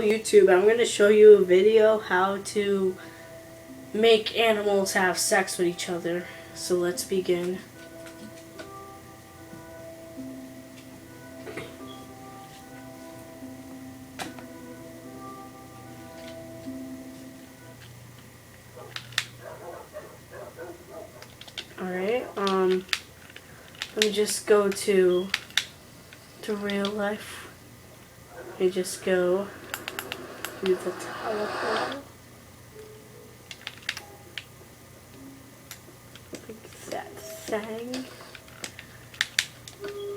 YouTube, I'm going to show you a video how to make animals have sex with each other. So let's begin. Alright, let me just go to real life. Let me just go to the teleport. Like that thing.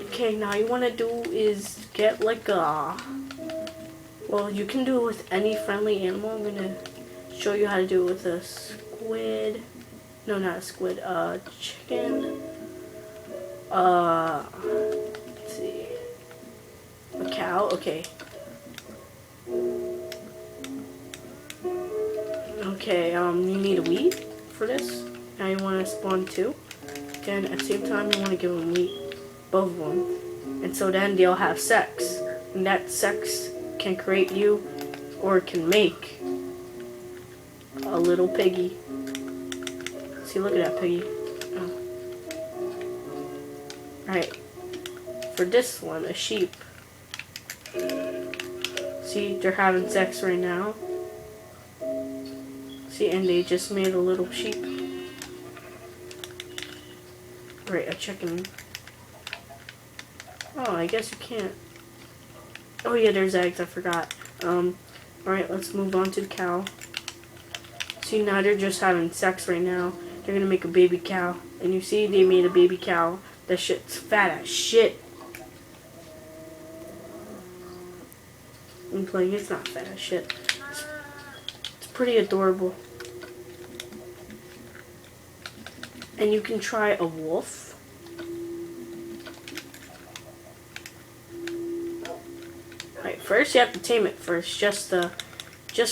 Okay, now you want to do is get like a, well, you can do it with any friendly animal. I'm going to show you how to do it with a squid. No, not a squid, chicken. Let's see. A cow, okay. Okay, you need a wheat for this. Now you want to spawn two. Then at the same time you want to give them wheat. Both of them. And so then they'll have sex. And that sex can create you, or it can make a little piggy. See, look at that piggy. Oh. Alright. For this one, a sheep. See, they're having sex right now. See, and they just made a little sheep. Right, a chicken. Oh, I guess you can't. Oh yeah, there's eggs, I forgot. Alright, let's move on to the cow. See, now they're just having sex right now. They're gonna make a baby cow. And you see, they made a baby cow. That shit's fat as shit. I'm playing, it's not fat as shit. It's pretty adorable. And you can try a wolf. Alright, first you have to tame it first, just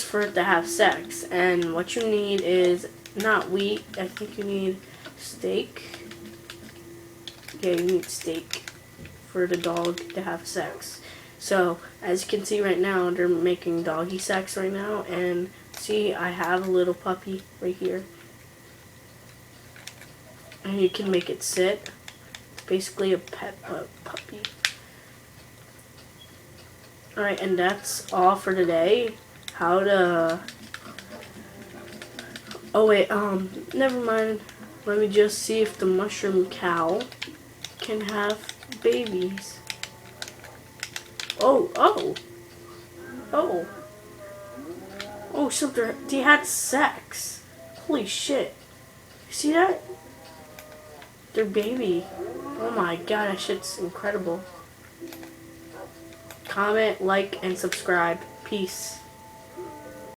for it to have sex. And what you need is not wheat, I think you need steak. Yeah, you need steak for the dog to have sex. So, as you can see right now, they're making doggy sex right now. And see, I have a little puppy right here. And you can make it sit. It's basically a pet puppy. Alright, and that's all for today. How to... Oh wait, never mind. Let me just see if the mushroom cow can have babies. Oh, so they had sex. Holy shit. You see that? Their baby. Oh my god, that shit's incredible. Comment, like, and subscribe. Peace.